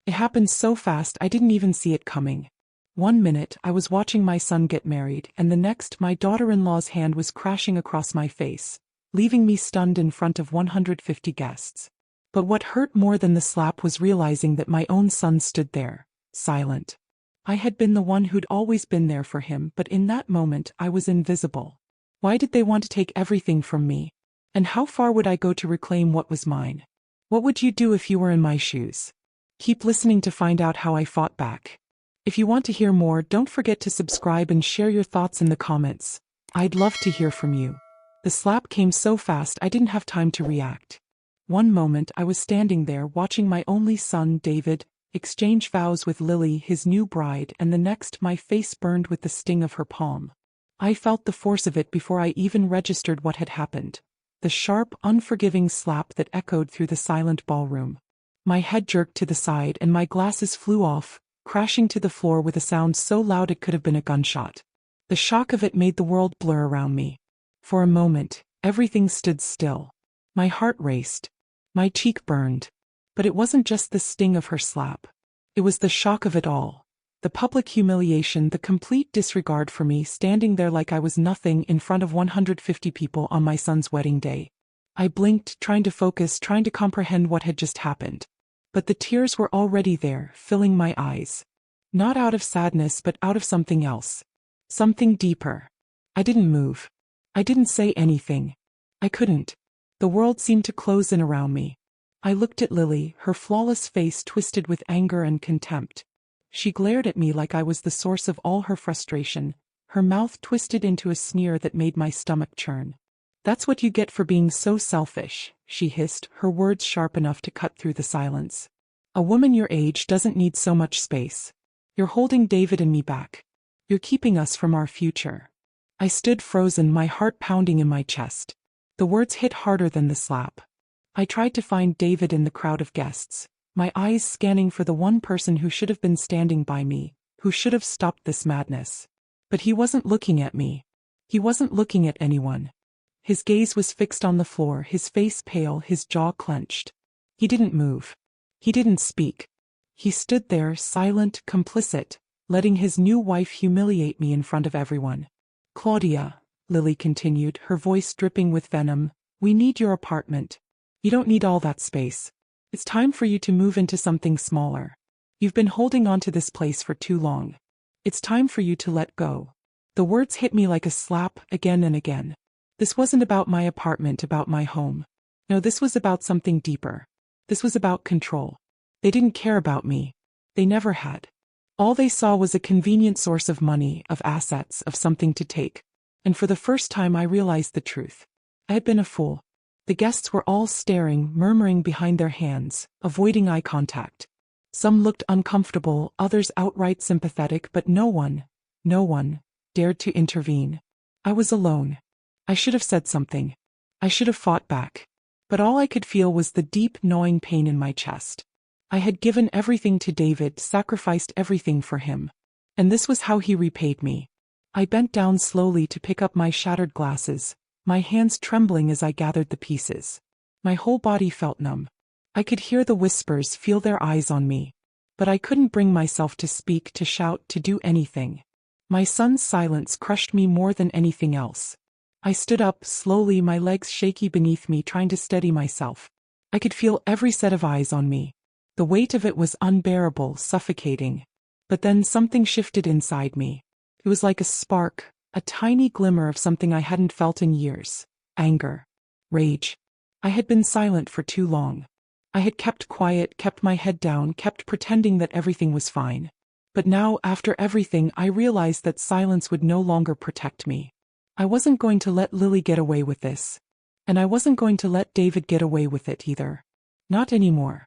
It happened so fast I didn't even see it coming. One minute I was watching my son get married, and the next my daughter-in-law's hand was crashing across my face, leaving me stunned in front of 150 guests. But what hurt more than the slap was realizing that my own son stood there, silent. I had been the one who'd always been there for him, but in that moment I was invisible. Why did they want to take everything from me? And how far would I go to reclaim what was mine? What would you do if you were in my shoes? Keep listening to find out how I fought back. If you want to hear more, don't forget to subscribe and share your thoughts in the comments. I'd love to hear from you. The slap came so fast I didn't have time to react. One moment I was standing there watching my only son, David, exchange vows with Lily, his new bride, and the next my face burned with the sting of her palm. I felt the force of it before I even registered what had happened. The sharp, unforgiving slap that echoed through the silent ballroom. My head jerked to the side and my glasses flew off, crashing to the floor with a sound so loud it could have been a gunshot. The shock of it made the world blur around me. For a moment, everything stood still. My heart raced. My cheek burned. But it wasn't just the sting of her slap. It was the shock of it all. The public humiliation, the complete disregard for me, standing there like I was nothing in front of 150 people on my son's wedding day. I blinked, trying to focus, trying to comprehend what had just happened. But the tears were already there, filling my eyes. Not out of sadness, but out of something else. Something deeper. I didn't move. I didn't say anything. I couldn't. The world seemed to close in around me. I looked at Lily, her flawless face twisted with anger and contempt. She glared at me like I was the source of all her frustration, her mouth twisted into a sneer that made my stomach churn. "That's what you get for being so selfish," she hissed, her words sharp enough to cut through the silence. "A woman your age doesn't need so much space. You're holding David and me back. You're keeping us from our future." I stood frozen, my heart pounding in my chest. The words hit harder than the slap. I tried to find David in the crowd of guests, my eyes scanning for the one person who should have been standing by me, who should have stopped this madness. But he wasn't looking at me. He wasn't looking at anyone. His gaze was fixed on the floor, his face pale, his jaw clenched. He didn't move. He didn't speak. He stood there, silent, complicit, letting his new wife humiliate me in front of everyone. "Claudia," Lily continued, her voice dripping with venom, "we need your apartment. You don't need all that space. It's time for you to move into something smaller. You've been holding on to this place for too long. It's time for you to let go." The words hit me like a slap, again and again. This wasn't about my apartment, about my home. No, this was about something deeper. This was about control. They didn't care about me. They never had. All they saw was a convenient source of money, of assets, of something to take. And for the first time I realized the truth. I had been a fool. The guests were all staring, murmuring behind their hands, avoiding eye contact. Some looked uncomfortable, others outright sympathetic, but no one dared to intervene. I was alone. I should have said something. I should have fought back. But all I could feel was the deep, gnawing pain in my chest. I had given everything to David, sacrificed everything for him. And this was how he repaid me. I bent down slowly to pick up my shattered glasses, my hands trembling as I gathered the pieces. My whole body felt numb. I could hear the whispers, feel their eyes on me. But I couldn't bring myself to speak, to shout, to do anything. My son's silence crushed me more than anything else. I stood up slowly, my legs shaky beneath me, trying to steady myself. I could feel every set of eyes on me. The weight of it was unbearable, suffocating. But then something shifted inside me. It was like a spark, a tiny glimmer of something I hadn't felt in years. Anger. Rage. I had been silent for too long. I had kept quiet, kept my head down, kept pretending that everything was fine. But now, after everything, I realized that silence would no longer protect me. I wasn't going to let Lily get away with this. And I wasn't going to let David get away with it either. Not anymore.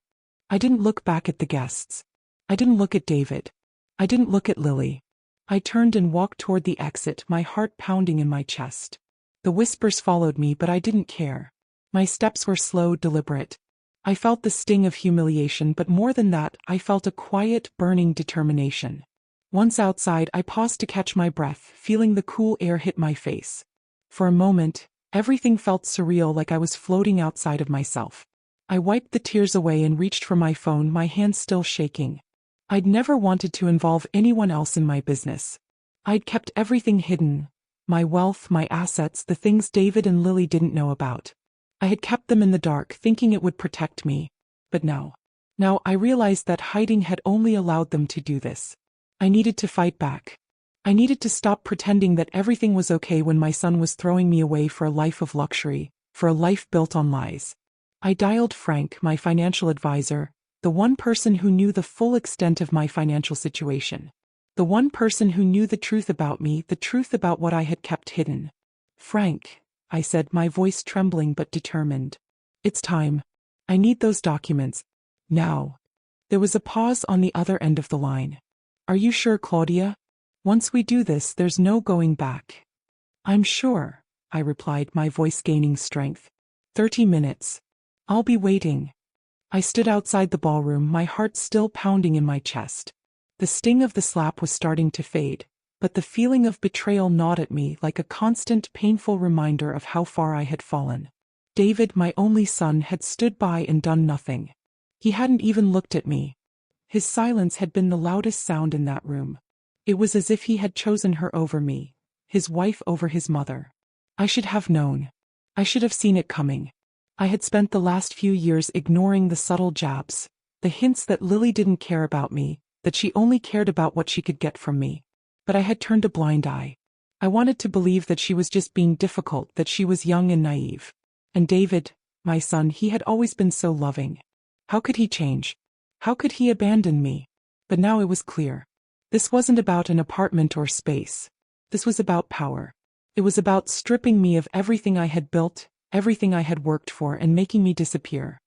I didn't look back at the guests. I didn't look at David. I didn't look at Lily. I turned and walked toward the exit, my heart pounding in my chest. The whispers followed me, but I didn't care. My steps were slow, deliberate. I felt the sting of humiliation, but more than that, I felt a quiet, burning determination. Once outside, I paused to catch my breath, feeling the cool air hit my face. For a moment, everything felt surreal, like I was floating outside of myself. I wiped the tears away and reached for my phone, my hands still shaking. I'd never wanted to involve anyone else in my business. I'd kept everything hidden. My wealth, my assets, the things David and Lily didn't know about. I had kept them in the dark, thinking it would protect me. But now I realized that hiding had only allowed them to do this. I needed to fight back. I needed to stop pretending that everything was okay when my son was throwing me away for a life of luxury, for a life built on lies. I dialed Frank, my financial advisor, the one person who knew the full extent of my financial situation. The one person who knew the truth about me, the truth about what I had kept hidden. "Frank," I said, my voice trembling but determined. "It's time. I need those documents. Now." There was a pause on the other end of the line. "Are you sure, Claudia? Once we do this, there's no going back." "I'm sure," I replied, my voice gaining strength. 30 minutes. I'll be waiting." I stood outside the ballroom, my heart still pounding in my chest. The sting of the slap was starting to fade, but the feeling of betrayal gnawed at me like a constant, painful reminder of how far I had fallen. David, my only son, had stood by and done nothing. He hadn't even looked at me. His silence had been the loudest sound in that room. It was as if he had chosen her over me, his wife over his mother. I should have known. I should have seen it coming. I had spent the last few years ignoring the subtle jabs, the hints that Lily didn't care about me, that she only cared about what she could get from me. But I had turned a blind eye. I wanted to believe that she was just being difficult, that she was young and naive. And David, my son, he had always been so loving. How could he change? How could he abandon me? But now it was clear. This wasn't about an apartment or space. This was about power. It was about stripping me of everything I had built, everything I had worked for, and making me disappear.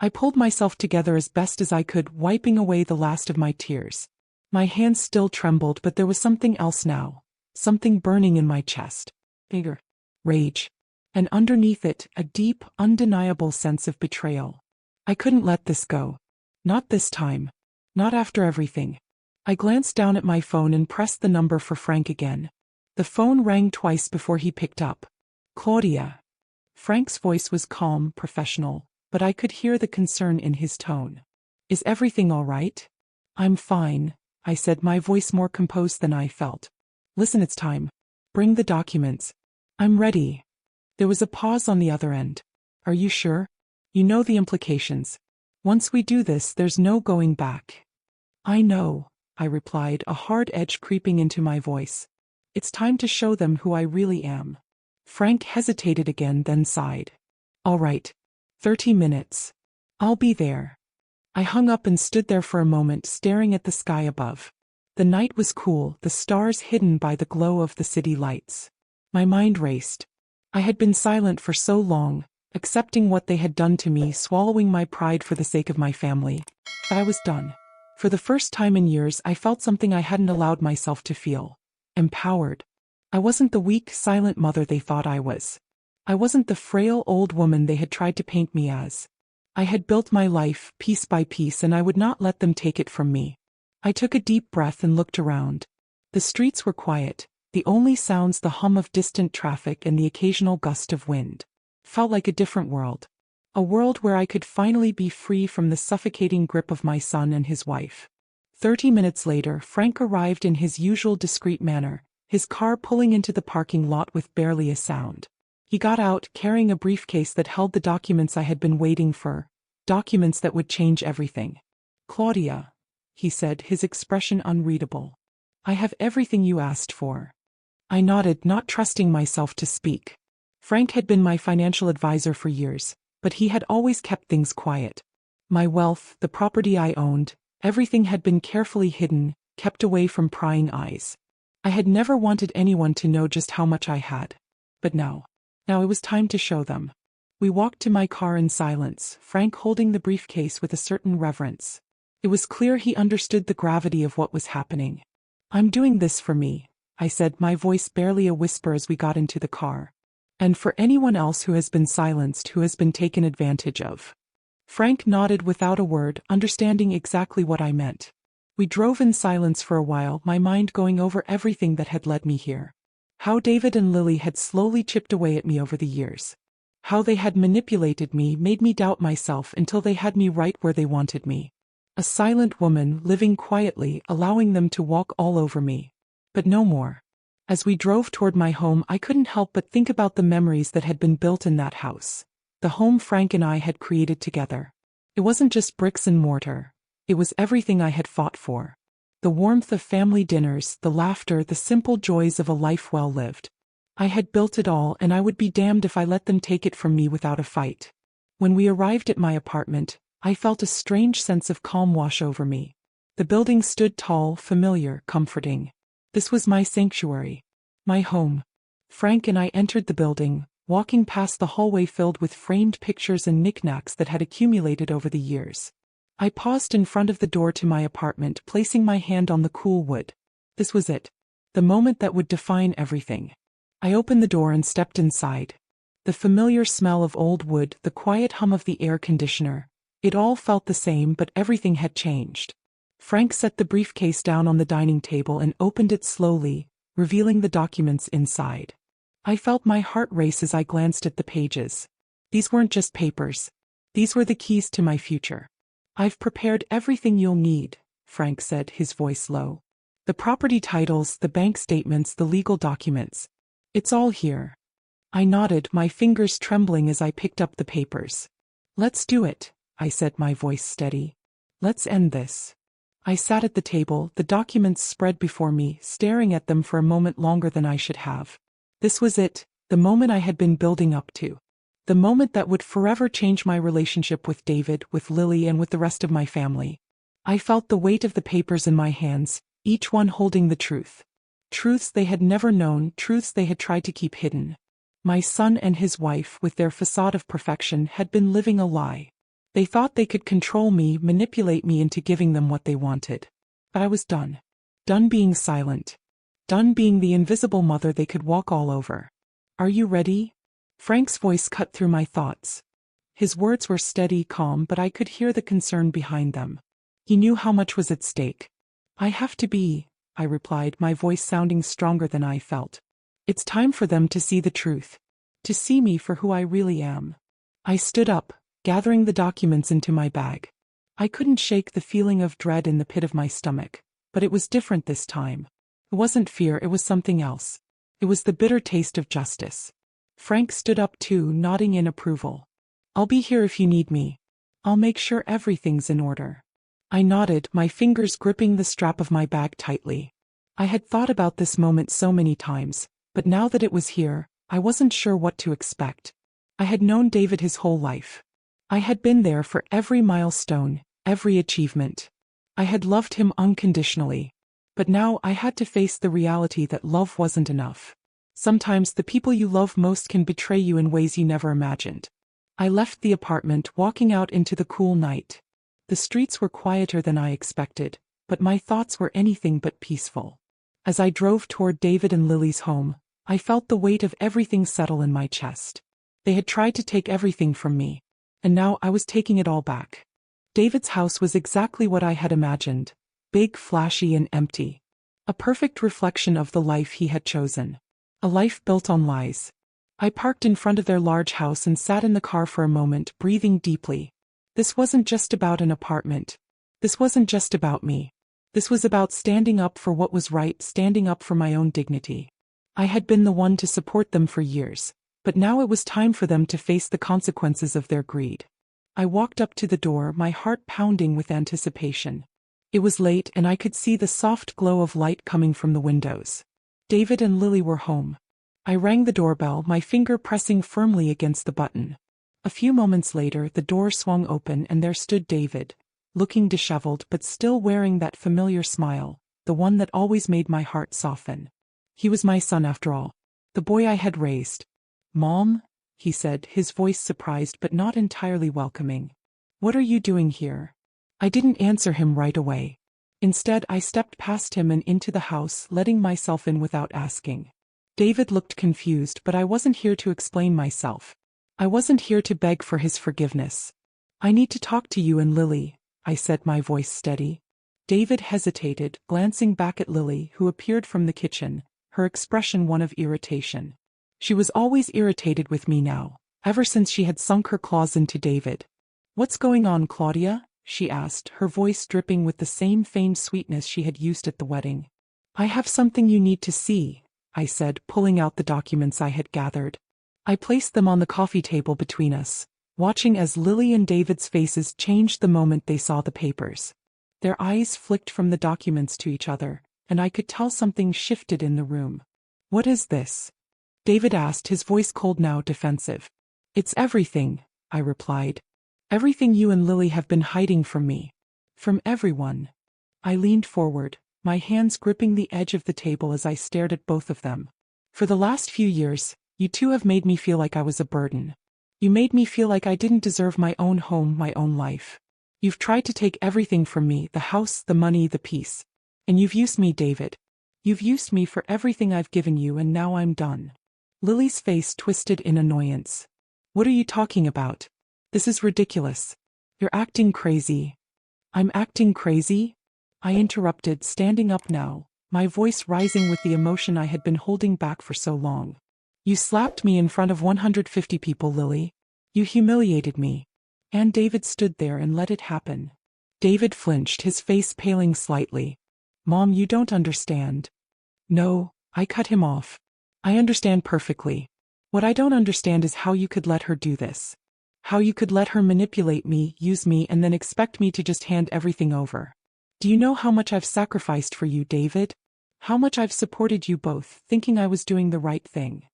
I pulled myself together as best as I could, wiping away the last of my tears. My hands still trembled, but there was something else now, something burning in my chest. Bigger. Rage. And underneath it, a deep, undeniable sense of betrayal. I couldn't let this go. Not this time. Not after everything. I glanced down at my phone and pressed the number for Frank again. The phone rang twice before he picked up. "Claudia." Frank's voice was calm, professional, but I could hear the concern in his tone. "Is everything all right?" "I'm fine," I said, my voice more composed than I felt. "Listen, it's time. Bring the documents." "I'm ready." There was a pause on the other end. "Are you sure? You know the implications. Once we do this, there's no going back." "I know," I replied, a hard edge creeping into my voice. "It's time to show them who I really am." Frank hesitated again, then sighed. "All right. 30 minutes. I'll be there." I hung up and stood there for a moment, staring at the sky above. The night was cool, the stars hidden by the glow of the city lights. My mind raced. I had been silent for so long, accepting what they had done to me, swallowing my pride for the sake of my family. But I was done. For the first time in years, I felt something I hadn't allowed myself to feel. Empowered. I wasn't the weak, silent mother they thought I was. I wasn't the frail old woman they had tried to paint me as. I had built my life, piece by piece, and I would not let them take it from me. I took a deep breath and looked around. The streets were quiet, the only sounds the hum of distant traffic and the occasional gust of wind. Felt like a different world. A world where I could finally be free from the suffocating grip of my son and his wife. 30 minutes later, Frank arrived in his usual discreet manner, his car pulling into the parking lot with barely a sound. He got out, carrying a briefcase that held the documents I had been waiting for, documents that would change everything. "Claudia," he said, his expression unreadable. "I have everything you asked for." I nodded, not trusting myself to speak. Frank had been my financial advisor for years, but he had always kept things quiet. My wealth, the property I owned, everything had been carefully hidden, kept away from prying eyes. I had never wanted anyone to know just how much I had. But now it was time to show them. We walked to my car in silence, Frank holding the briefcase with a certain reverence. It was clear he understood the gravity of what was happening. "I'm doing this for me," I said, my voice barely a whisper as we got into the car. "And for anyone else who has been silenced, who has been taken advantage of." Frank nodded without a word, understanding exactly what I meant. We drove in silence for a while, my mind going over everything that had led me here. How David and Lily had slowly chipped away at me over the years. How they had manipulated me made me doubt myself until they had me right where they wanted me. A silent woman living quietly, allowing them to walk all over me. But no more. As we drove toward my home, I couldn't help but think about the memories that had been built in that house. The home Frank and I had created together. It wasn't just bricks and mortar. It was everything I had fought for. The warmth of family dinners, the laughter, the simple joys of a life well lived. I had built it all, and I would be damned if I let them take it from me without a fight. When we arrived at my apartment, I felt a strange sense of calm wash over me. The building stood tall, familiar, comforting. This was my sanctuary. My home. Frank and I entered the building, walking past the hallway filled with framed pictures and knickknacks that had accumulated over the years. I paused in front of the door to my apartment, placing my hand on the cool wood. This was it. The moment that would define everything. I opened the door and stepped inside. The familiar smell of old wood, the quiet hum of the air conditioner. It all felt the same, but everything had changed. Frank set the briefcase down on the dining table and opened it slowly, revealing the documents inside. I felt my heart race as I glanced at the pages. These weren't just papers. These were the keys to my future. "I've prepared everything you'll need," Frank said, his voice low. "The property titles, the bank statements, the legal documents. It's all here." I nodded, my fingers trembling as I picked up the papers. "Let's do it," I said, my voice steady. "Let's end this." I sat at the table, the documents spread before me, staring at them for a moment longer than I should have. This was it, the moment I had been building up to. The moment that would forever change my relationship with David, with Lily, and with the rest of my family. I felt the weight of the papers in my hands, each one holding the truth. Truths they had never known, truths they had tried to keep hidden. My son and his wife, with their facade of perfection, had been living a lie. They thought they could control me, manipulate me into giving them what they wanted. But I was done. Done being silent. Done being the invisible mother they could walk all over. "Are you ready?" Frank's voice cut through my thoughts. His words were steady, calm, but I could hear the concern behind them. He knew how much was at stake. "I have to be," I replied, my voice sounding stronger than I felt. "It's time for them to see the truth. To see me for who I really am." I stood up, gathering the documents into my bag. I couldn't shake the feeling of dread in the pit of my stomach, but it was different this time. It wasn't fear, it was something else. It was the bitter taste of justice. Frank stood up too, nodding in approval. "I'll be here if you need me. I'll make sure everything's in order." I nodded, my fingers gripping the strap of my bag tightly. I had thought about this moment so many times, but now that it was here, I wasn't sure what to expect. I had known David his whole life. I had been there for every milestone, every achievement. I had loved him unconditionally. But now I had to face the reality that love wasn't enough. Sometimes the people you love most can betray you in ways you never imagined. I left the apartment, walking out into the cool night. The streets were quieter than I expected, but my thoughts were anything but peaceful. As I drove toward David and Lily's home, I felt the weight of everything settle in my chest. They had tried to take everything from me, and now I was taking it all back. David's house was exactly what I had imagined. Big, flashy, and empty. A perfect reflection of the life he had chosen. A life built on lies. I parked in front of their large house and sat in the car for a moment, breathing deeply. This wasn't just about an apartment. This wasn't just about me. This was about standing up for what was right, standing up for my own dignity. I had been the one to support them for years, but now it was time for them to face the consequences of their greed. I walked up to the door, my heart pounding with anticipation. It was late and I could see the soft glow of light coming from the windows. David and Lily were home. I rang the doorbell, my finger pressing firmly against the button. A few moments later, the door swung open and there stood David, looking disheveled but still wearing that familiar smile, the one that always made my heart soften. He was my son after all, the boy I had raised. "Mom?" he said, his voice surprised but not entirely welcoming. "What are you doing here?" I didn't answer him right away. Instead, I stepped past him and into the house, letting myself in without asking. David looked confused, but I wasn't here to explain myself. I wasn't here to beg for his forgiveness. "I need to talk to you and Lily," I said, my voice steady. David hesitated, glancing back at Lily, who appeared from the kitchen, her expression one of irritation. She was always irritated with me now, ever since she had sunk her claws into David. "What's going on, Claudia?" she asked, her voice dripping with the same feigned sweetness she had used at the wedding. "I have something you need to see," I said, pulling out the documents I had gathered. I placed them on the coffee table between us, watching as Lily and David's faces changed the moment they saw the papers. Their eyes flicked from the documents to each other, and I could tell something shifted in the room. "What is this?" David asked, his voice cold now defensive. "It's everything," I replied. "Everything you and Lily have been hiding from me. From everyone." I leaned forward, my hands gripping the edge of the table as I stared at both of them. "For the last few years, you two have made me feel like I was a burden. You made me feel like I didn't deserve my own home, my own life. You've tried to take everything from me, the house, the money, the peace. And you've used me, David. You've used me for everything I've given you, and now I'm done." Lily's face twisted in annoyance. "What are you talking about? This is ridiculous. You're acting crazy." "I'm acting crazy?" I interrupted, standing up now, my voice rising with the emotion I had been holding back for so long. "You slapped me in front of 150 people, Lily. You humiliated me." And David stood there and let it happen. David flinched, his face paling slightly. "Mom, you don't understand." "No," I cut him off. "I understand perfectly. What I don't understand is how you could let her do this. How you could let her manipulate me, use me, and then expect me to just hand everything over. Do you know how much I've sacrificed for you, David? How much I've supported you both, thinking I was doing the right thing."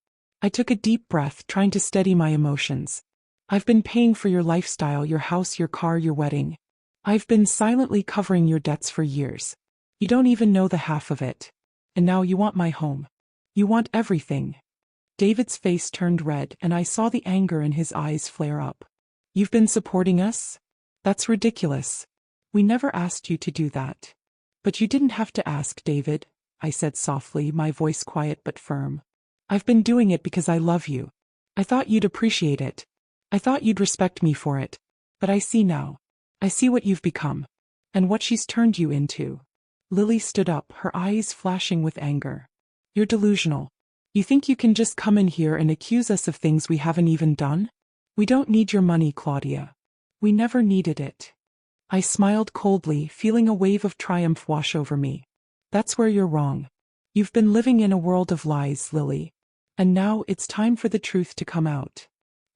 I took a deep breath, trying to steady my emotions. "I've been paying for your lifestyle, your house, your car, your wedding. I've been silently covering your debts for years. You don't even know the half of it. And now you want my home. You want everything." David's face turned red, and I saw the anger in his eyes flare up. "You've been supporting us? That's ridiculous. We never asked you to do that." "But you didn't have to ask, David," I said softly, my voice quiet but firm. "I've been doing it because I love you. I thought you'd appreciate it. I thought you'd respect me for it. But I see now. I see what you've become. And what she's turned you into." Lily stood up, her eyes flashing with anger. "You're delusional. You think you can just come in here and accuse us of things we haven't even done? We don't need your money, Claudia. We never needed it." I smiled coldly, feeling a wave of triumph wash over me. "That's where you're wrong. You've been living in a world of lies, Lily. And now it's time for the truth to come out."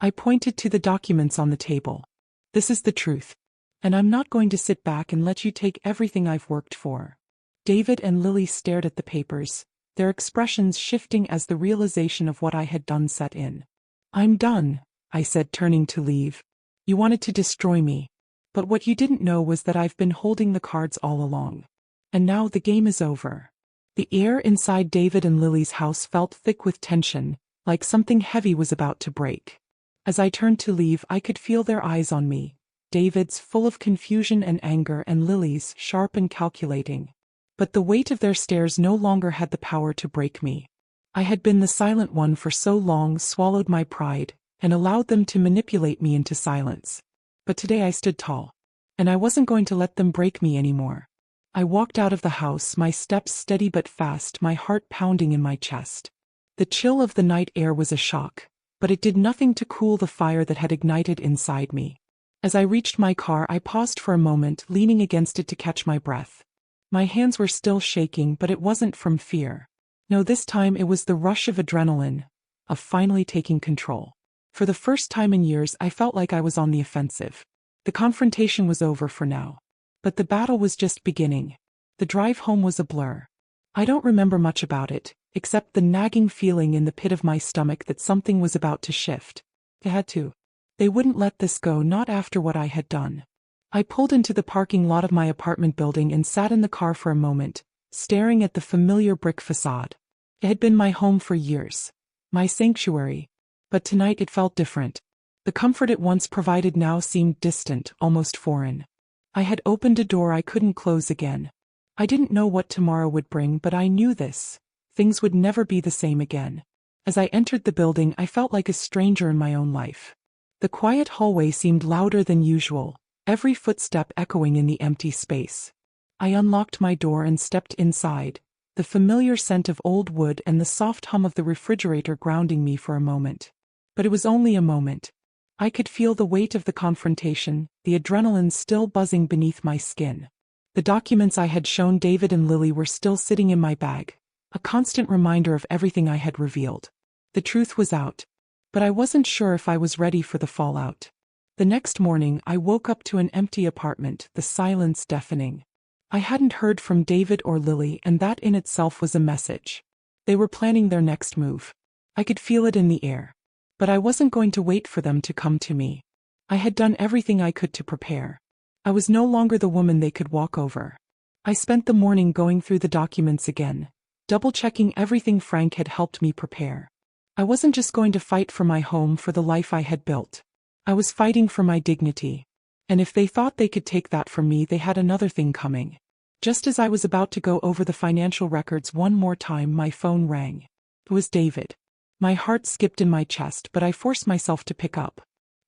I pointed to the documents on the table. "This is the truth. And I'm not going to sit back and let you take everything I've worked for." David and Lily stared at the papers, their expressions shifting as the realization of what I had done set in. "I'm done," I said, turning to leave. "You wanted to destroy me. But what you didn't know was that I've been holding the cards all along. And now the game is over." The air inside David and Lily's house felt thick with tension, like something heavy was about to break. As I turned to leave, I could feel their eyes on me, David's full of confusion and anger, and Lily's sharp and calculating. But the weight of their stares no longer had the power to break me. I had been the silent one for so long, swallowed my pride, and allowed them to manipulate me into silence. But today I stood tall. And I wasn't going to let them break me anymore. I walked out of the house, my steps steady but fast, my heart pounding in my chest. The chill of the night air was a shock, but it did nothing to cool the fire that had ignited inside me. As I reached my car, I paused for a moment, leaning against it to catch my breath. My hands were still shaking, but it wasn't from fear. No, this time it was the rush of adrenaline, of finally taking control. For the first time in years, I felt like I was on the offensive. The confrontation was over for now. But the battle was just beginning. The drive home was a blur. I don't remember much about it, except the nagging feeling in the pit of my stomach that something was about to shift. It had to. They wouldn't let this go, not after what I had done. I pulled into the parking lot of my apartment building and sat in the car for a moment, staring at the familiar brick facade. It had been my home for years. My sanctuary. But tonight it felt different. The comfort it once provided now seemed distant, almost foreign. I had opened a door I couldn't close again. I didn't know what tomorrow would bring, but I knew this. Things would never be the same again. As I entered the building, I felt like a stranger in my own life. The quiet hallway seemed louder than usual, every footstep echoing in the empty space. I unlocked my door and stepped inside, the familiar scent of old wood and the soft hum of the refrigerator grounding me for a moment. But it was only a moment. I could feel the weight of the confrontation, the adrenaline still buzzing beneath my skin. The documents I had shown David and Lily were still sitting in my bag, a constant reminder of everything I had revealed. The truth was out. But I wasn't sure if I was ready for the fallout. The next morning, I woke up to an empty apartment, the silence deafening. I hadn't heard from David or Lily, and that in itself was a message. They were planning their next move. I could feel it in the air. But I wasn't going to wait for them to come to me. I had done everything I could to prepare. I was no longer the woman they could walk over. I spent the morning going through the documents again, double-checking everything Frank had helped me prepare. I wasn't just going to fight for my home, for the life I had built. I was fighting for my dignity. And if they thought they could take that from me, they had another thing coming. Just as I was about to go over the financial records one more time, my phone rang. It was David. My heart skipped in my chest, but I forced myself to pick up.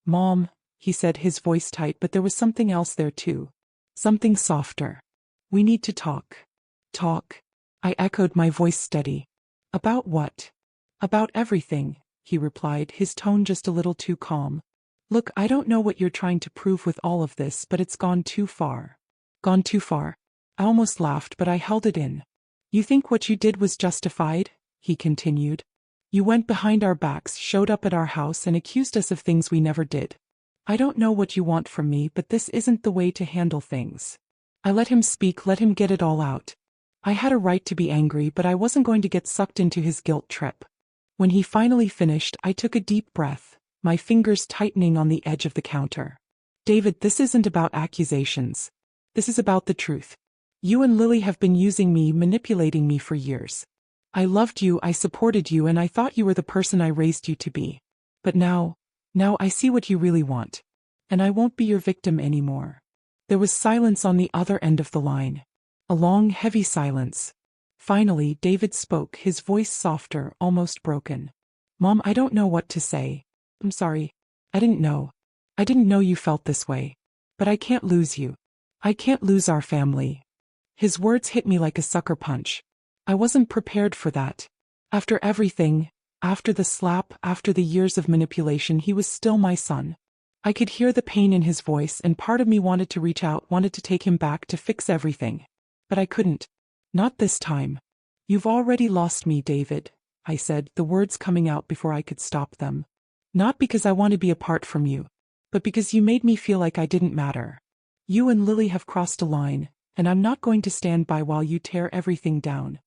"Mom," he said, his voice tight, but there was something else there too. Something softer. "We need to talk." "Talk?" I echoed, my voice steady. "About what?" "About everything," he replied, his tone just a little too calm. "Look, I don't know what you're trying to prove with all of this, but it's gone too far." "Gone too far?" I almost laughed, but I held it in. "You think what you did was justified?" he continued. "You went behind our backs, showed up at our house, and accused us of things we never did. I don't know what you want from me, but this isn't the way to handle things." I let him speak, let him get it all out. I had a right to be angry, but I wasn't going to get sucked into his guilt trip. When he finally finished, I took a deep breath, my fingers tightening on the edge of the counter. "David, this isn't about accusations. This is about the truth. You and Lily have been using me, manipulating me for years. I loved you, I supported you, and I thought you were the person I raised you to be. But now I see what you really want. And I won't be your victim anymore." There was silence on the other end of the line. A long, heavy silence. Finally, David spoke, his voice softer, almost broken. "Mom, I don't know what to say. I'm sorry. I didn't know. I didn't know you felt this way. But I can't lose you. I can't lose our family." His words hit me like a sucker punch. I wasn't prepared for that. After everything, after the slap, after the years of manipulation, he was still my son. I could hear the pain in his voice, and part of me wanted to reach out, wanted to take him back, to fix everything. But I couldn't. Not this time. "You've already lost me, David," I said, the words coming out before I could stop them. "Not because I want to be apart from you, but because you made me feel like I didn't matter. You and Lily have crossed a line, and I'm not going to stand by while you tear everything down.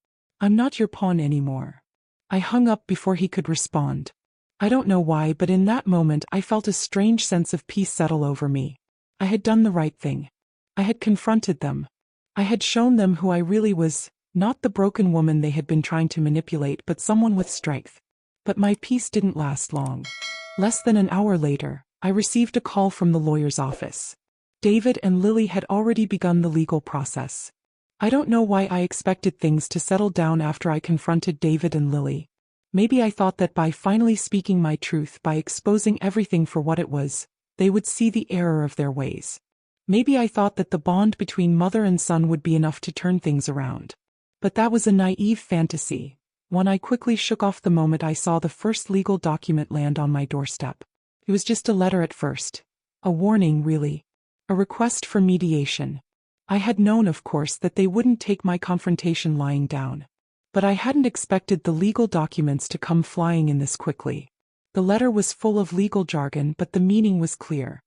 I'm not your pawn anymore." I hung up before he could respond. I don't know why, but in that moment I felt a strange sense of peace settle over me. I had done the right thing. I had confronted them. I had shown them who I really was, not the broken woman they had been trying to manipulate, but someone with strength. But my peace didn't last long. Less than an hour later, I received a call from the lawyer's office. David and Lily had already begun the legal process. I don't know why I expected things to settle down after I confronted David and Lily. Maybe I thought that by finally speaking my truth, by exposing everything for what it was, they would see the error of their ways. Maybe I thought that the bond between mother and son would be enough to turn things around. But that was a naive fantasy, one I quickly shook off the moment I saw the first legal document land on my doorstep. It was just a letter at first. A warning, really. A request for mediation. I had known, of course, that they wouldn't take my confrontation lying down. But I hadn't expected the legal documents to come flying in this quickly. The letter was full of legal jargon, but the meaning was clear.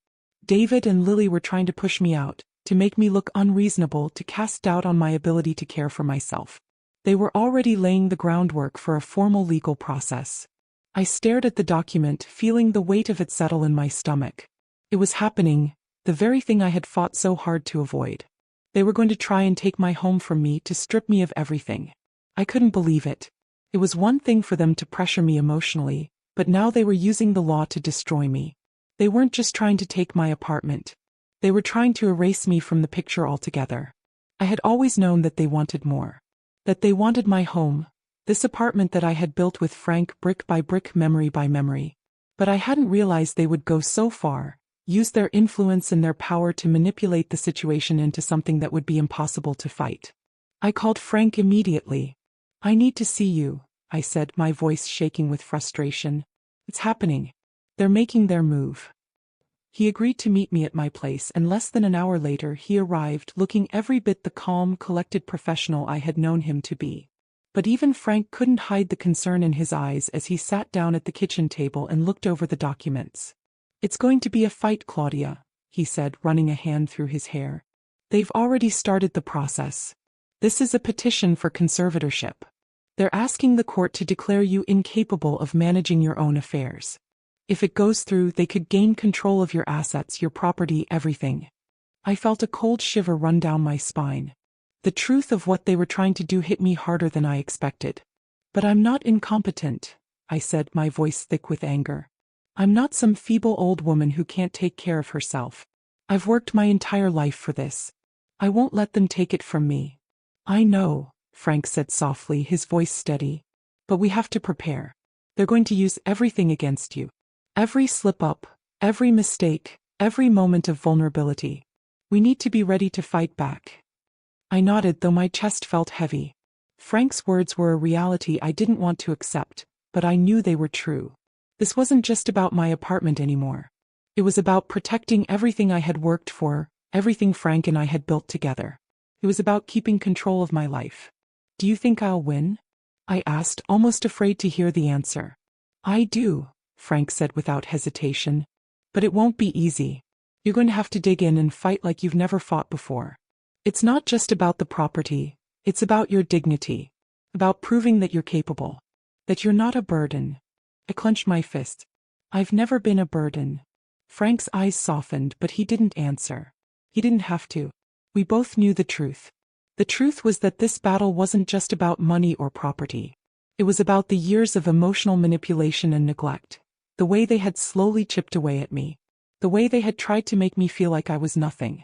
David and Lily were trying to push me out, to make me look unreasonable, to cast doubt on my ability to care for myself. They were already laying the groundwork for a formal legal process. I stared at the document, feeling the weight of it settle in my stomach. It was happening, the very thing I had fought so hard to avoid. They were going to try and take my home from me, to strip me of everything. I couldn't believe it. It was one thing for them to pressure me emotionally, but now they were using the law to destroy me. They weren't just trying to take my apartment. They were trying to erase me from the picture altogether. I had always known that they wanted more. That they wanted my home, this apartment that I had built with Frank, brick by brick, memory by memory. But I hadn't realized they would go so far, use their influence and their power to manipulate the situation into something that would be impossible to fight. I called Frank immediately. "I need to see you," I said, my voice shaking with frustration. "It's happening. They're making their move. He agreed to meet me at my place, and less than an hour later he arrived, looking every bit the calm, collected professional I had known him to be. But even Frank couldn't hide the concern in his eyes as he sat down at the kitchen table and looked over the documents. "It's going to be a fight, Claudia," he said, running a hand through his hair. "They've already started the process. This is a petition for conservatorship. They're asking the court to declare you incapable of managing your own affairs. If it goes through, they could gain control of your assets, your property, everything." I felt a cold shiver run down my spine. The truth of what they were trying to do hit me harder than I expected. "But I'm not incompetent," I said, my voice thick with anger. "I'm not some feeble old woman who can't take care of herself. I've worked my entire life for this. I won't let them take it from me." "I know," Frank said softly, his voice steady. "But we have to prepare. They're going to use everything against you. Every slip-up, every mistake, every moment of vulnerability. We need to be ready to fight back." I nodded, though my chest felt heavy. Frank's words were a reality I didn't want to accept, but I knew they were true. This wasn't just about my apartment anymore. It was about protecting everything I had worked for, everything Frank and I had built together. It was about keeping control of my life. "Do you think I'll win?" I asked, almost afraid to hear the answer. "I do," Frank said without hesitation. "But it won't be easy. You're going to have to dig in and fight like you've never fought before. It's not just about the property, it's about your dignity, about proving that you're capable, that you're not a burden." I clenched my fist. "I've never been a burden." Frank's eyes softened, but he didn't answer. He didn't have to. We both knew the truth. The truth was that this battle wasn't just about money or property. It was about the years of emotional manipulation and neglect, the way they had slowly chipped away at me, the way they had tried to make me feel like I was nothing.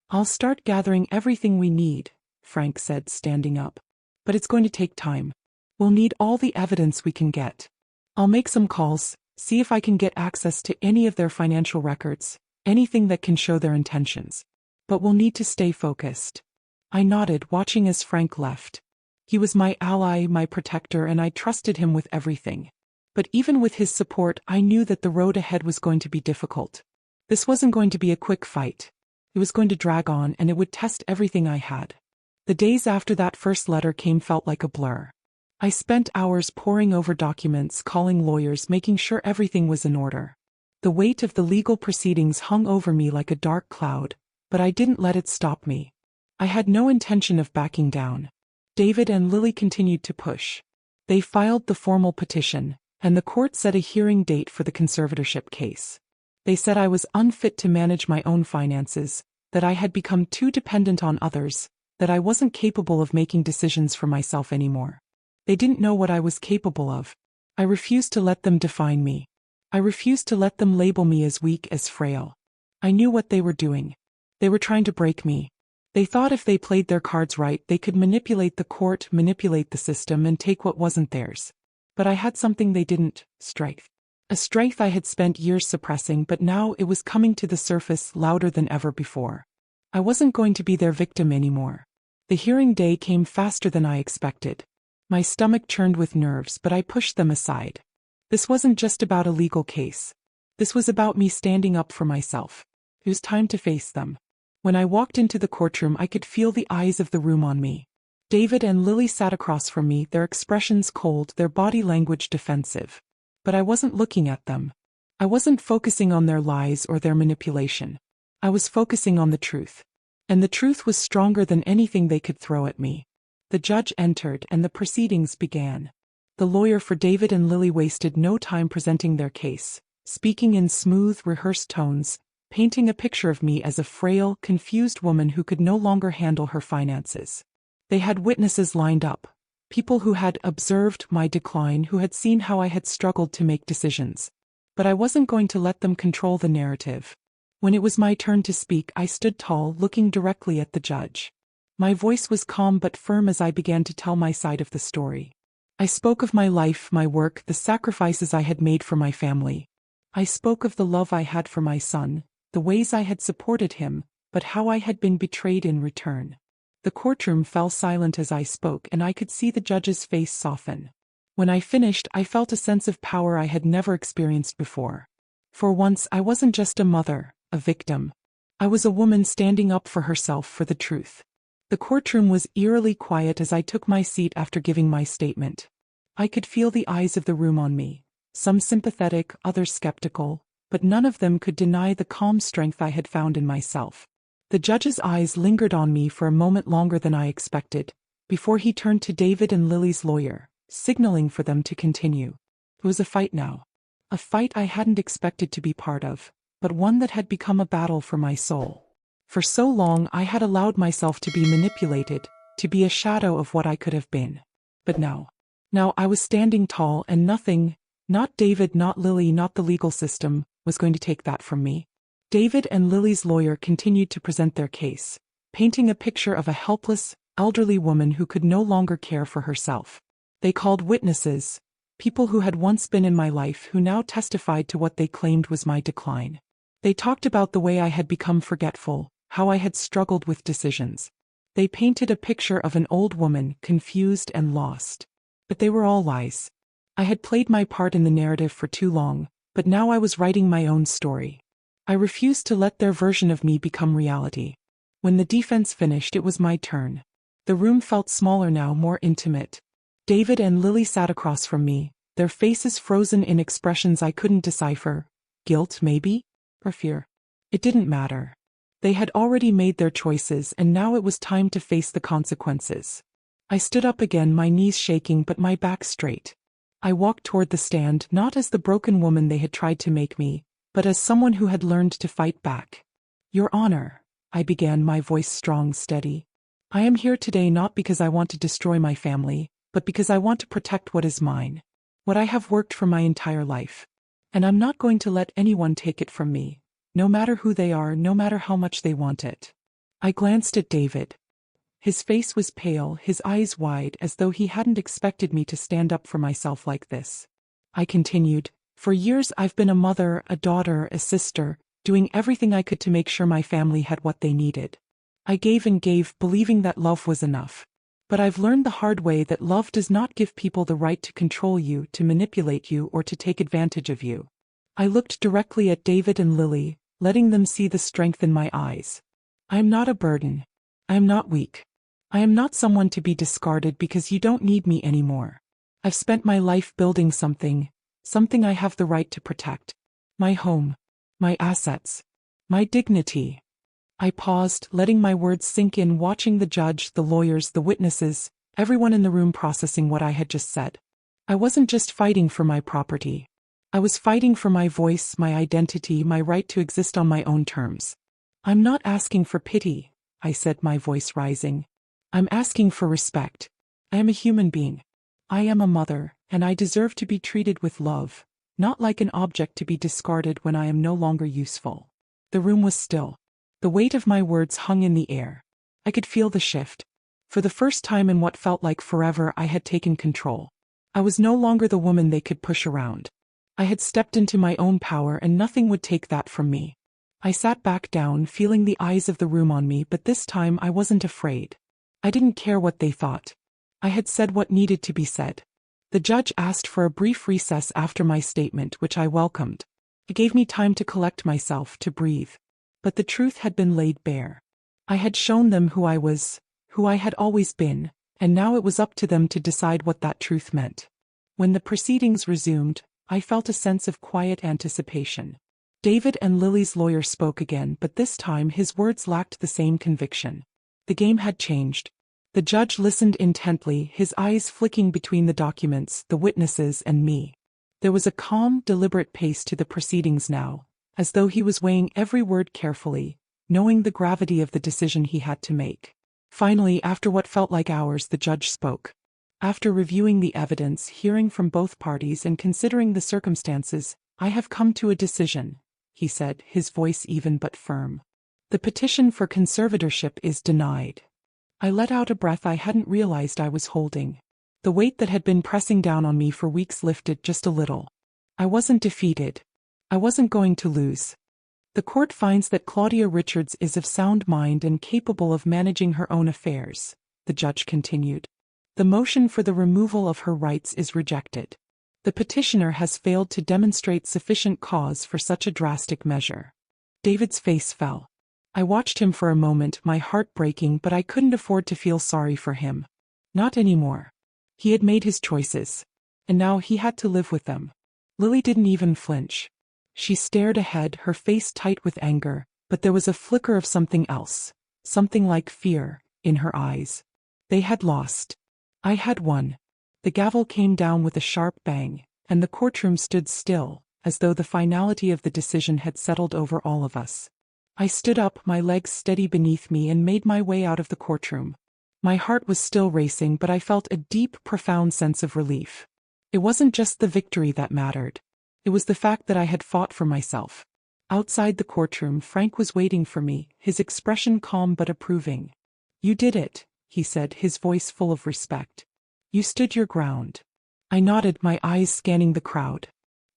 "I'll start gathering everything we need," Frank said, standing up. "But it's going to take time. We'll need all the evidence we can get. I'll make some calls, see if I can get access to any of their financial records, anything that can show their intentions. But we'll need to stay focused." I nodded, watching as Frank left. He was my ally, my protector, and I trusted him with everything. But even with his support, I knew that the road ahead was going to be difficult. This wasn't going to be a quick fight. It was going to drag on, and it would test everything I had. The days after that first letter came felt like a blur. I spent hours poring over documents, calling lawyers, making sure everything was in order. The weight of the legal proceedings hung over me like a dark cloud, but I didn't let it stop me. I had no intention of backing down. David and Lily continued to push. They filed the formal petition, and the court set a hearing date for the conservatorship case. They said I was unfit to manage my own finances, that I had become too dependent on others, that I wasn't capable of making decisions for myself anymore. They didn't know what I was capable of. I refused to let them define me. I refused to let them label me as weak, as frail. I knew what they were doing. They were trying to break me. They thought if they played their cards right, they could manipulate the court, manipulate the system, and take what wasn't theirs. But I had something they didn't: strength. A strength I had spent years suppressing, but now it was coming to the surface louder than ever before. I wasn't going to be their victim anymore. The hearing day came faster than I expected. My stomach churned with nerves, but I pushed them aside. This wasn't just about a legal case. This was about me standing up for myself. It was time to face them. When I walked into the courtroom, I could feel the eyes of the room on me. David and Lily sat across from me, their expressions cold, their body language defensive. But I wasn't looking at them. I wasn't focusing on their lies or their manipulation. I was focusing on the truth. And the truth was stronger than anything they could throw at me. The judge entered, and the proceedings began. The lawyer for David and Lily wasted no time presenting their case, speaking in smooth, rehearsed tones, painting a picture of me as a frail, confused woman who could no longer handle her finances. They had witnesses lined up, people who had observed my decline, who had seen how I had struggled to make decisions. But I wasn't going to let them control the narrative. When it was my turn to speak, I stood tall, looking directly at the judge. My voice was calm but firm as I began to tell my side of the story. I spoke of my life, my work, the sacrifices I had made for my family. I spoke of the love I had for my son, the ways I had supported him, but how I had been betrayed in return. The courtroom fell silent as I spoke, and I could see the judge's face soften. When I finished, I felt a sense of power I had never experienced before. For once, I wasn't just a mother, a victim. I was a woman standing up for herself, for the truth. The courtroom was eerily quiet as I took my seat after giving my statement. I could feel the eyes of the room on me, some sympathetic, others skeptical, but none of them could deny the calm strength I had found in myself. The judge's eyes lingered on me for a moment longer than I expected, before he turned to David and Lily's lawyer, signaling for them to continue. It was a fight now. A fight I hadn't expected to be part of, but one that had become a battle for my soul. For so long I had allowed myself to be manipulated, to be a shadow of what I could have been. But now I was standing tall, and nothing, not David, not Lily, not the legal system, was going to take that from me. David and Lily's lawyer continued to present their case, painting a picture of a helpless, elderly woman who could no longer care for herself. They called witnesses, people who had once been in my life who now testified to what they claimed was my decline. They talked about the way I had become forgetful, how I had struggled with decisions. They painted a picture of an old woman, confused and lost. But they were all lies. I had played my part in the narrative for too long, but now I was writing my own story. I refused to let their version of me become reality. When the defense finished, it was my turn. The room felt smaller now, more intimate. David and Lily sat across from me, their faces frozen in expressions I couldn't decipher. Guilt, maybe? Or fear? It didn't matter. They had already made their choices, and now it was time to face the consequences. I stood up again, my knees shaking but my back straight. I walked toward the stand, not as the broken woman they had tried to make me, but as someone who had learned to fight back. Your Honor, I began, my voice strong, steady. I am here today not because I want to destroy my family, but because I want to protect what is mine. What I have worked for my entire life. And I'm not going to let anyone take it from me, no matter who they are, no matter how much they want it. I glanced at David. His face was pale, his eyes wide, as though he hadn't expected me to stand up for myself like this. I continued, for years I've been a mother, a daughter, a sister, doing everything I could to make sure my family had what they needed. I gave and gave, believing that love was enough. But I've learned the hard way that love does not give people the right to control you, to manipulate you, or to take advantage of you. I looked directly at David and Lily, letting them see the strength in my eyes. I am not a burden. I am not weak. I am not someone to be discarded because you don't need me anymore. I've spent my life building something I have the right to protect. My home, my assets, my dignity. I paused, letting my words sink in, watching the judge, the lawyers, the witnesses, everyone in the room processing what I had just said. I wasn't just fighting for my property. I was fighting for my voice, my identity, my right to exist on my own terms. I'm not asking for pity, I said, my voice rising. I'm asking for respect. I am a human being. I am a mother, and I deserve to be treated with love, not like an object to be discarded when I am no longer useful. The room was still. The weight of my words hung in the air. I could feel the shift. For the first time in what felt like forever, I had taken control. I was no longer the woman they could push around. I had stepped into my own power, and nothing would take that from me. I sat back down, feeling the eyes of the room on me, but this time I wasn't afraid. I didn't care what they thought. I had said what needed to be said. The judge asked for a brief recess after my statement, which I welcomed. It gave me time to collect myself, to breathe. But the truth had been laid bare. I had shown them who I was, who I had always been, and now it was up to them to decide what that truth meant. When the proceedings resumed, I felt a sense of quiet anticipation. David and Lily's lawyer spoke again, but this time his words lacked the same conviction. The game had changed. The judge listened intently, his eyes flicking between the documents, the witnesses, and me. There was a calm, deliberate pace to the proceedings now, as though he was weighing every word carefully, knowing the gravity of the decision he had to make. Finally, after what felt like hours, the judge spoke. After reviewing the evidence, hearing from both parties, and considering the circumstances, I have come to a decision, he said, his voice even but firm. The petition for conservatorship is denied. I let out a breath I hadn't realized I was holding. The weight that had been pressing down on me for weeks lifted just a little. I wasn't defeated. I wasn't going to lose. The court finds that Claudia Richards is of sound mind and capable of managing her own affairs, the judge continued. The motion for the removal of her rights is rejected. The petitioner has failed to demonstrate sufficient cause for such a drastic measure. David's face fell. I watched him for a moment, my heart breaking, but I couldn't afford to feel sorry for him. Not anymore. He had made his choices. And now he had to live with them. Lily didn't even flinch. She stared ahead, her face tight with anger, but there was a flicker of something else, something like fear, in her eyes. They had lost. I had won. The gavel came down with a sharp bang, and the courtroom stood still, as though the finality of the decision had settled over all of us. I stood up, my legs steady beneath me, and made my way out of the courtroom. My heart was still racing, but I felt a deep, profound sense of relief. It wasn't just the victory that mattered. It was the fact that I had fought for myself. Outside the courtroom, Frank was waiting for me, his expression calm but approving. "You did it," he said, his voice full of respect. "You stood your ground." I nodded, my eyes scanning the crowd.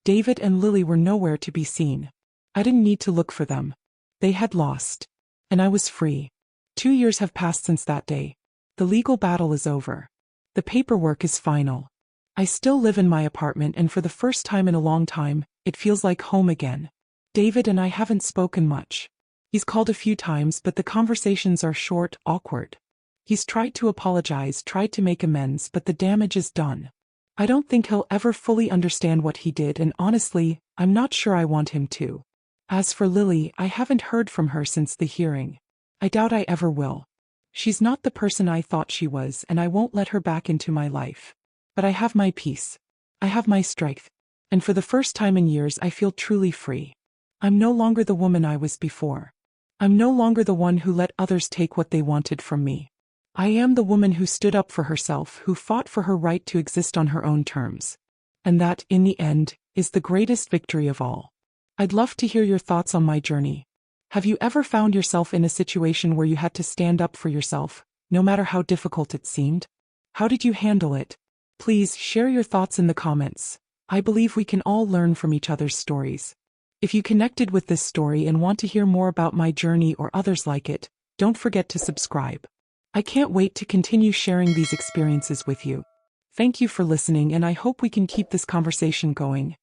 David and Lily were nowhere to be seen. I didn't need to look for them. They had lost. And I was free. 2 years have passed since that day. The legal battle is over. The paperwork is final. I still live in my apartment, and for the first time in a long time, it feels like home again. David and I haven't spoken much. He's called a few times, but the conversations are short, awkward. He's tried to apologize, tried to make amends, but the damage is done. I don't think he'll ever fully understand what he did, and honestly, I'm not sure I want him to. As for Lily, I haven't heard from her since the hearing. I doubt I ever will. She's not the person I thought she was, and I won't let her back into my life. But I have my peace. I have my strength. And for the first time in years, I feel truly free. I'm no longer the woman I was before. I'm no longer the one who let others take what they wanted from me. I am the woman who stood up for herself, who fought for her right to exist on her own terms. And that, in the end, is the greatest victory of all. I'd love to hear your thoughts on my journey. Have you ever found yourself in a situation where you had to stand up for yourself, no matter how difficult it seemed? How did you handle it? Please share your thoughts in the comments. I believe we can all learn from each other's stories. If you connected with this story and want to hear more about my journey or others like it, don't forget to subscribe. I can't wait to continue sharing these experiences with you. Thank you for listening, and I hope we can keep this conversation going.